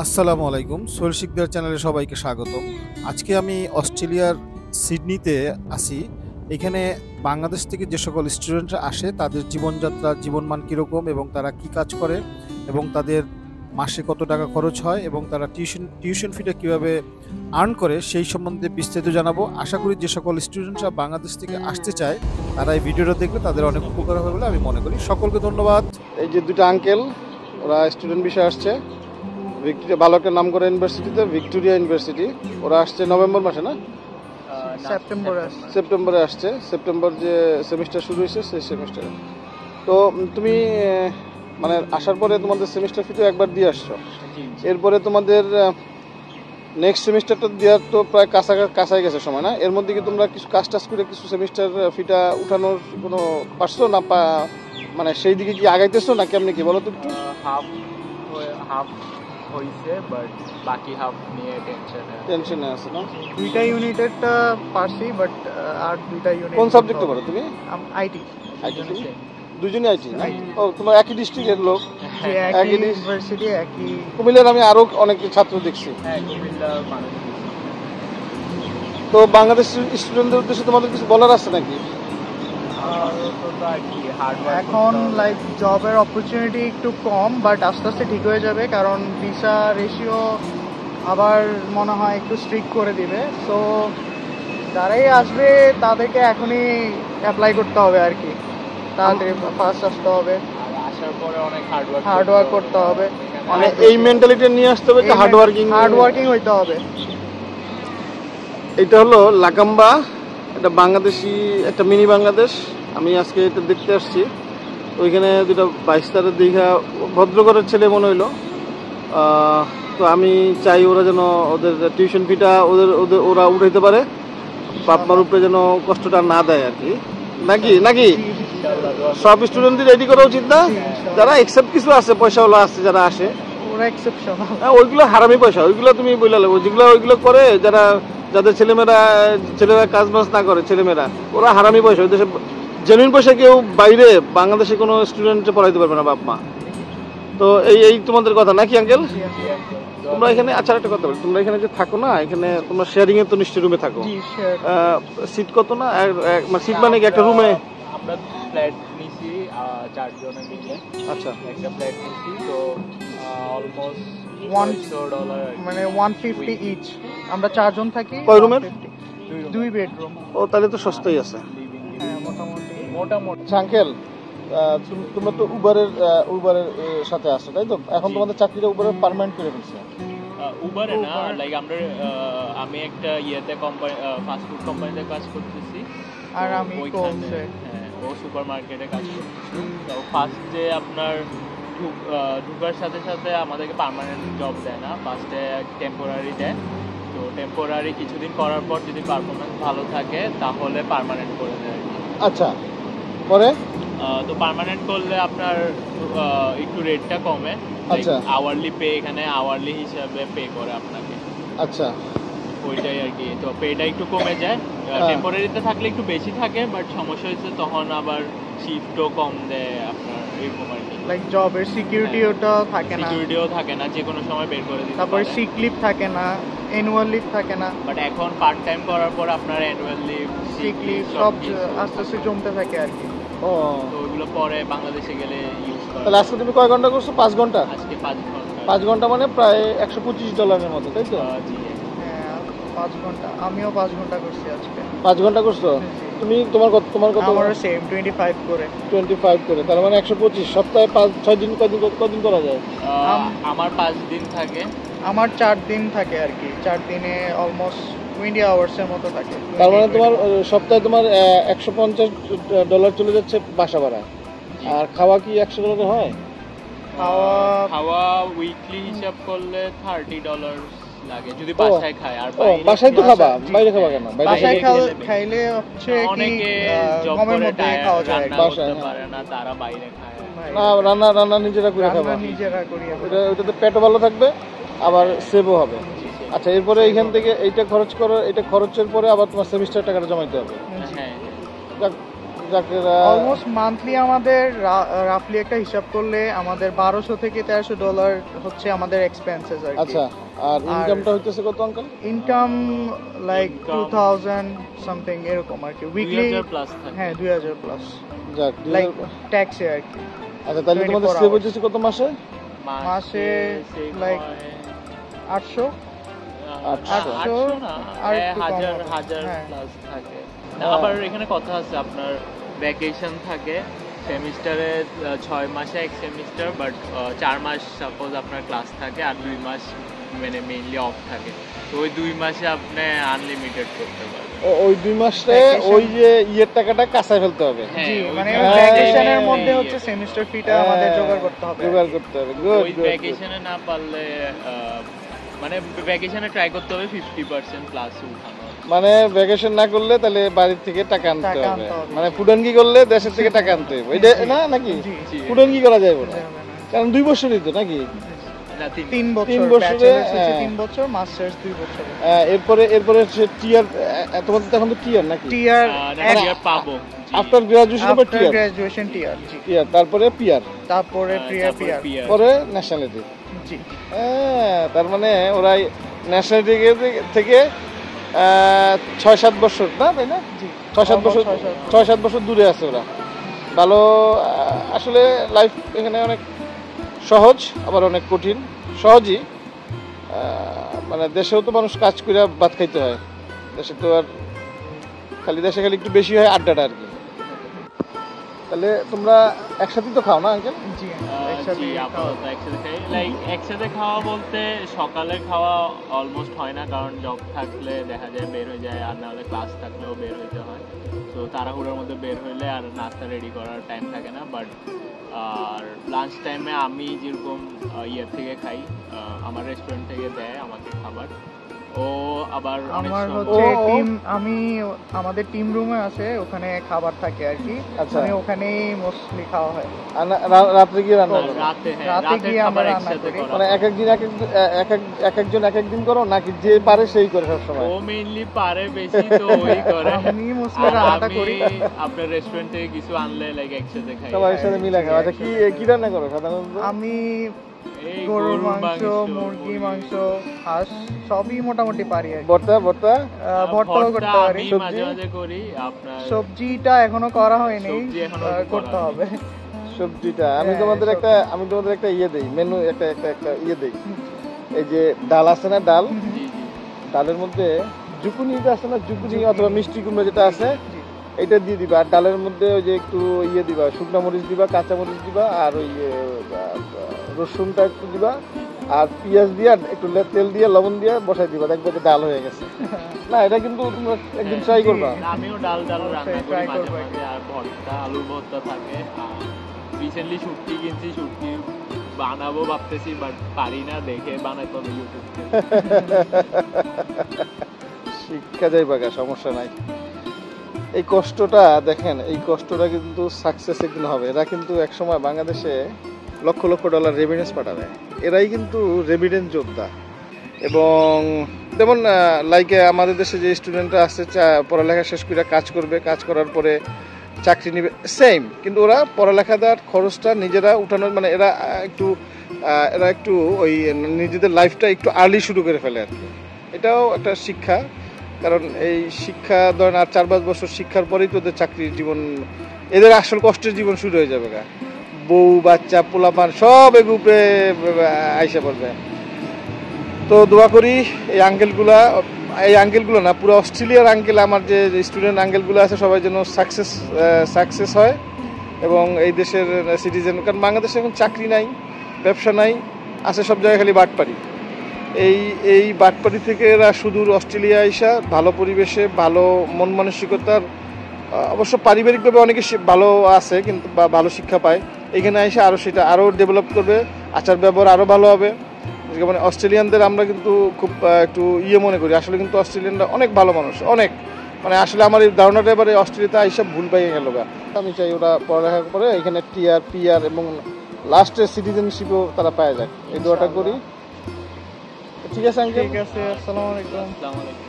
আসসালামু আলাইকুম। সোহেল শিকদার চ্যানেলে সবাইকে স্বাগতম। আজকে আমি অস্ট্রেলিয়ার সিডনিতে আছি। এখানে বাংলাদেশ থেকে যে সকল স্টুডেন্টরা আসে তাদের জীবনযাত্রা, জীবনমান কীরকম এবং তারা কি কাজ করে এবং তাদের মাসে কত টাকা খরচ হয় এবং তারা টিউশন ফিটা কীভাবে আর্ন করে সেই সম্বন্ধে বিস্তারিত জানাবো। আশা করি যে সকল স্টুডেন্টরা বাংলাদেশ থেকে আসতে চায় তারা এই ভিডিওটা দেখলে তাদের অনেক উপকার হবে বলে আমি মনে করি। সকলকে ধন্যবাদ। এই যে দুটো আঙ্কেল, ওরা স্টুডেন্ট বিষয়ে আসছে ভিক্টোরিয়া, ভালো একটা নাম করে ইউনিভার্সিটিতে, ভিক্টোরিয়া ইউনিভার্সিটি। ওরা আসছে নভেম্বর মাসে, না সেপ্টেম্বরে আসছে। সেপ্টেম্বর যে সেমিস্টার শুরু হয়েছে সেই সেমিস্টারে। তো তুমি মানে আসার পরে তোমাদের সেমিস্টার ফি তো একবার দিয়ে আসছো, এরপরে তোমাদের নেক্সট সেমিস্টারটা দেওয়ার তো প্রায় কাছাই গেছে সময়, না? এর মধ্যে কি তোমরা কিছু কাজ টাজ করে কিছু সেমিস্টার ফিটা উঠানোর কোনো পারছো না, মানে সেই দিকে কি আগাইতেছো না কেমনি, কি বলো তো একটু? হাফ হইছে, বাট বাকি হাফ নিয়ে টেনশনে আছে, না? দুইটা ইউনিটেরটা পারছি, বাট আর দুইটা ইউনিট। কোন সাবজেক্টে পড়ো তুমি? আইটি। দুজনে আইটি, না? ও, তোমার একই ডিস্ট্রিক্টের লোক? একই ইউনিভার্সিটি, একই। কুমিল্লার আমি আরো অনেক ছাত্র দেখছি। হ্যাঁ, কুমিল্লার মানুষ। তো বাংলাদেশ স্টুডেন্টদের উদ্দেশ্যে তোমাদের কিছু বলার আছে নাকি? এখন লাইক জবের অপরচুনিটি একটু কম, বাট আস্তে আস্তে ঠিক হয়ে যাবে, কারণ ভিসা রেশিও আবার মনে হয় একটু স্ট্রিক্ট করে দিবে। সো যারাই আসবে তাদেরকে এখনই অ্যাপ্লাই করতে হবে আর কি, তাড়াতাড়ি ফার্স্ট আসতে হবে, আসার পরে অনেক হার্ড ওয়ার্ক করতে হবে। মানে এই মেন্টালিটি নিয়ে আসতে হবে, হার্ড ওয়ার্কিং হইতে হবে। এটা হলো লাকাম্বা, এটা বাংলাদেশি একটা মিনি বাংলাদেশ। আমি আজকে এটা দেখতে আসছি। ওইখানে দুটো 22 তারের দীঘা ভদ্রঘরের ছেলে মনে হইলো। তো আমি চাই ওরা যেন ওদের টিউশন ফিটা ওরা উঠাইতে পারে, বাপ মার উপরে যেন কষ্টটা না দেয় আর কি, নাকি সব স্টুডেন্টদের রেডি করা উচিত না? যারা এক্সেপ্ট কিছু আছে, পয়সাওয়ালা আছে যারা আসে, ওইগুলো হারামি পয়সা, ওইগুলো তুমি বলে লাগবো। যেগুলো ওইগুলো করে যাদের ছেলেমেয়েরা কাজ বাজ না করে, ছেলেমেয়েরা ওরা হারামি পয়সা। ওই দেশে জেনুইন পয়সা কেউ বাইরে বাংলাদেশে কোনো স্টুডেন্ট পড়াইতে পারবে না, বাপ মা। তো এই তোমাদের কথা নাকি আঙ্কেল? তোমরা এখানে, আচ্ছা একটা কথা বলি, তোমরা এখানে যে থাকো না, এখানে তোমরা শেয়ারিং এ তো নিশ্চয়ই রুমে থাকো। সিট কত না, সিট মানে একটা রুমে? আমরা ফ্ল্যাট নিছি 4 জনের মিলে। আচ্ছা, একটা ফ্ল্যাট নিছি, তো অলমোস্ট $100, মানে 150 ইচ। আমরা 4 জন থাকি। কয় রুমের? 2 বেডরুম। ও, তাহলে তো সস্তাই আছে। হ্যাঁ, মোটামুটি। আঙ্কেল, তোমরা তো উবারের সাথে আসছো, তাই তো? এখন তোমাদের চাকরিটা উবারের পার্মানেন্ট করে ফেলছে? উবারে না, লাইক আমি একটা কোম্পানি, ফাস্ট ফুড কোম্পানিতে কাজ করতেছি, আর আমি কোলসে, ও সুপার মার্কেটে কাজ করতেছি। তো ফার্স্টে আপনার ঢুকার সাথে সাথে আমাদেরকে পার্মানেন্ট জব দেয় না, ফার্স্টে টেম্পোরারি দেয়। তো টেম্পোরারি কিছুদিন করার পর যদি পারফরমেন্স ভালো থাকে তাহলে পার্মানেন্ট করে দেয়। আচ্ছা, পরে তো পার্মানেন্ট করলে আপনার একটু রেটটা কমে। আচ্ছা, আওয়ারলি পে, এখানে আওয়ারলি হিসাবে পে করে আপনাকে। আচ্ছা, ওইটাই আর কি। তো পেটা একটু কমে যায়। টেম্পোরারিতে থাকলে একটু বেশি থাকে, বাট সমস্যা হচ্ছে তখন আবার শিফটও কম দেয় আপনার, এরকম আর কি। লাইক জবের সিকিউরিটিও থাকে না, যে কোনো সময় বের করে দিতে পারে। তারপরে সিক লিভ থাকে না, অ্যানুয়াল লিভ থাকে না। বাট এখন পার্ট টাইম করার পর আপনার অ্যানুয়াল লিভ, সিক লিভ সব আস্তে আস্তে জমতে থাকে আর কি। ও, তো ওইগুলো পরে বাংলাদেশে গেলে ইউজ করা। তাহলে আজকে তুমি কয় ঘন্টা করছো? 5 ঘন্টা? আজকে 5 ঘন্টা। 5 ঘন্টা মানে প্রায় $125 মতো, তাই তো? জি, 5 ঘন্টা। আমিও 5 ঘন্টা করছি আজকে। 5 ঘন্টা করছো তুমি? তোমার কত? আমারও সেম 25 করে। 25 করে, তার মানে 125। সপ্তাহে 5-6 দিন কদিন করা যায়? আমার 5 দিন থাকে। আমার 4 দিন থাকে আর কি। 4 দিনে অলমোস্ট 20 আওয়ার্সের মতো থাকে। তার মানে তোমার সপ্তাহে তোমার $150 চলে যাচ্ছে বাসা ভাড়া, আর খাওয়া কি $100 হয়? খাওয়া উইকলি হিসাব করলে $30 লাগে যদি বাসায় খায়। আর বাসায় তো খাবা, বাইরে খাবা কেন? বাসায় খাইলে হচ্ছে অনেকে কমের মধ্যে খাওয়া যায়, বাসায় পারে না, তারা বাইরে খায়। না, রান্না নিজেরা করে খাবা, নিজেরা করি। ওটাতে পেটও ভালো থাকবে, আবার সেভও হবে। আচ্ছা, এরপরে এইখান থেকে এইটা খরচ করো, এটা খরচের পরে আবার তোমার সেমিস্টার টাকাটা জমাইতে হবে। হ্যাঁ, যারা অলমোস্ট মান্থলি আমাদের রাফলি একটা হিসাব করলে আমাদের $1200 থেকে $1300 হচ্ছে আমাদের এক্সপেন্সেস আর কি। আচ্ছা, আর ইনকামটা হইতেছে কত uncle? Income like Income 2000 something এরকম আর কি উইকলি। 2000 প্লাস থাকে। হ্যাঁ 2000 প্লাস যাক, লাইক ট্যাক্সে আর কি। আচ্ছা, তাহলে তোমাদের 24 সেভ hours। হইতেছে কত মাসে? মাসে save like হয়, 800 800 না, আর একটু কম হাজার হবে। হাজার হ্যাঁ। প্লাস থাকে। আবার এখানে কথা আছে, আপনার ভ্যাকেশন থাকে সেমিস্টারে 6 মাসে এক সেমিস্টার, বাট 4 মাস সাপোজ আপনার ক্লাস থাকে আর 2 মাস মানে মেইনলি অফ থাকে। তো ওই 2 মাসে আপনি আনলিমিটেড করতে পারবেন। ওই 2 মাসে Vacation। ওই যে ইয়ের টাকাটা কাঁচায় ফেলতে হবে, হ্যাঁ, জি ওই মানে দুই ভ্যাকেশনের মাসে মধ্যে এই- হচ্ছে সেমিস্টার ফিটা আমাদের জোগাড় করতে হবে। জোগাড় করতে হবে। গুড ওই ভ্যাকেশনে না পারলে মানে ভ্যাকেশনে ট্রাই করতে হবে 50% প্লাস উঠানো। মানে ভ্যাকেশন না করলে তাহলে বাড়ির থেকে টাকা আনতে টাকা হবে, আনতে হবে। মানে ফুডানগি করলে দেশের থেকে টাকা আনতে হবে, ওইটা না নাকি? জি জি। ফুডানগি করা যায় না, যাবে না। কারণ 2 বছরই তো নাকি। না, 3 বছর, 3 বছরে, ব্যাচেলার্স হচ্ছে হ্যাঁ। 3 বছর, মাস্টার্স 2 বছর। এরপরে হচ্ছে টিয়ার, তোমাদের তো এখন তো টিয়ার নাকি? টিয়ার পাবো। আফটার গ্রাজুয়েশন পর আফটার টিয়ার, গ্রাজুয়েশন টিয়ার, জি। টিয়ার তারপরে পিয়ার, তারপরে পিয়ার, পরে ন্যাশনালিটি। জি। তার মানে ওরা ন্যাশনালিটি থেকে 6-7 বছর, না তাই না? জি 6-7 বছর, 6-7 বছর দূরে আছে ওরা। ভালো, আসলে লাইফ এখানে অনেক সহজ, আবার অনেক কঠিন। সহজই, মানে দেশেও তো মানুষ কাজ করে ভাত খাইতে হয়, দেশে তো আর দেশে খালি একটু বেশি হয় আড্ডাটা আর কি। তাহলে তোমরা একসাথেই তো খাও না আঙ্কেল? জি একসাথে খাই। লাইক একসাথে খাওয়া বলতে সকালের খাওয়া অলমোস্ট হয় না, কারণ জব থাকলে দেখা যায় বের হয়ে যায়, আর না হলে ক্লাস থাকলেও বের হইতে হয়। তো তাড়াহুড়োর মধ্যে বের হইলে আর নাস্তা রেডি করার টাইম থাকে না। বাট আর লাঞ্চ টাইমে আমি যেরকম ইয়ের থেকে খাই, আমার রেস্টুরেন্ট থেকে দেয় আমাকে খাবার। ও আবার অনেক আমার সময় হচ্ছে ও- টিম, আমি আমাদের টিম রুমে আছে, ওখানে খাবার থাকে আর কি। আচ্ছা। আমি ওখানেই মোস্টলি খাওয়া হয়। আর রাত্রে গিয়ে রান্না করো? রাতে, হ্যাঁ, রাতে রাতের গিয়ে খাবার আমরা রান্না একসাথে করি। করা মানে হয়। এক একজন এক একদিন করো, নাকি যে পারে সেই করে সব সময়? ও মেইনলি পারে বেশি, তো ওই করে। আমি মোস্টলি আর রান্নাটা আমি করি। আপনার রেস্টুরেন্ট থেকে কিছু আনলে লাইক একসাথে খাই। সবাই একসাথে মিলে খাও। আচ্ছা, কি রান্না করো সাধারণত? আমি এই গরুর মাংস, মুরগি মাংস, হাঁস সবই মোটামুটি পারি আর কি। ভর্তা ভর্তাও করতে পারি। আমি মাঝে মাঝে করি। আপনার সবজিটা এখনো করা হয়নি, সবজি এখনো করতে করা হবে। সবজিটা আমি হ্যাঁ, তোমাদের একটা ইয়ে দেই, মেনু একটা ইয়ে দেই। এই যে ডাল আছে না, ডাল, জি জি ডালের মধ্যে জুকুনিটা আছে না, জুকুনি অথবা মিষ্টি কুমড়া যেটা আছে, জি। এটা দিয়ে দিবা। আর ডালের মধ্যে ওই যে একটু ইয়ে দিবা, শুকনো মরিচ দিবা, কাঁচা মরিচ দিবা, আর ওই রসুনটা একটু দিবা, আর পেঁয়াজ দিয়ে আর একটু তেল দিয়ে লবণ দিয়ে বসাই দিবা, দেখবে যে ডাল হয়ে গেছে। না, এটা কিন্তু তোমরা একদিন ট্রাই করবা। আমিও ডাল রান্না করি try মাঝে করবো মাঝে। আর ভর্তা, আলুর ভর্তা থাকে। আর রিসেন্টলি শুটকি কিনছি, শুটকি বানাবো ভাবতেছি, বাট পারি না, দেখে বানাইতে হবে ইউটিউব থেকে। শিক্ষা যাইবা গা, সমস্যা নাই। এই কষ্টটা দেখেন, এই কষ্টটা কিন্তু সাকসেস একদিন হবে। এরা কিন্তু একসময় বাংলাদেশে লক্ষ লক্ষ ডলার রেমিটেন্স পাঠাবে। এরাই কিন্তু রেমিটেন্স যোদ্ধা। এবং যেমন লাইক আমাদের দেশে যে স্টুডেন্টরা আছে, পড়ালেখা শেষ করে কাজ করবে, কাজ করার পরে চাকরি নেবে, সেম। কিন্তু ওরা পড়ালেখা দেওয়ার খরচটা নিজেরা উঠানোর, মানে এরা একটু ওই নিজেদের লাইফটা একটু আর্লি শুরু করে ফেলে আর কি। এটাও একটা শিক্ষা, কারণ এই শিক্ষা ধরেন আর 4-5 বছর শিক্ষার পরেই তোদের চাকরির জীবন, এদের আসল কষ্টের জীবন শুরু হয়ে যাবে গা। বউ বাচ্চা পোলাপান সব এগুপে আইসা পড়বে। তো দোয়া করি এই আঙ্কেলগুলো না, পুরো অস্ট্রেলিয়ার আঙ্কেল, আমার যে স্টুডেন্ট আঙ্কেলগুলো আছে, সবাই যেন সাকসেস হয় এবং এই দেশের সিটিজেন। কারণ বাংলাদেশে এখন চাকরি নাই, ব্যবসা নাই, আছে সব জায়গায় খালি বাটপাড়ি। এই বাটপাড়ি থেকে এরা সুদূর অস্ট্রেলিয়া আইসা ভালো পরিবেশে, ভালো মন মানসিকতার, অবশ্য পারিবারিকভাবে অনেকে ভালো আছে, কিন্তু বা ভালো শিক্ষা পায়, এখানে এসে সেটা আরও ডেভেলপ করবে, আচার ব্যবহার আরও ভালো হবে। মানে অস্ট্রেলিয়ানদের আমরা কিন্তু খুব একটু মনে করি, আসলে কিন্তু অস্ট্রেলিয়ানরা অনেক ভালো মানুষ, অনেক, মানে আসলে আমার এই ধারণাটা এবারে অস্ট্রেলিয়াতে আইসা ভুল পাইয়ে গেল গা। আমি চাই ওরা পড়ালেখা করে এখানে টিআর, পিআর এবং লাস্টে সিটিজেনশিপও তারা পাওয়া যায়। এই দোয়াটা করি। ঠিক আছে আঙ্কেল? ঠিক আছে, আসসালামু আলাইকুম। আসসালামু আলাইকুম।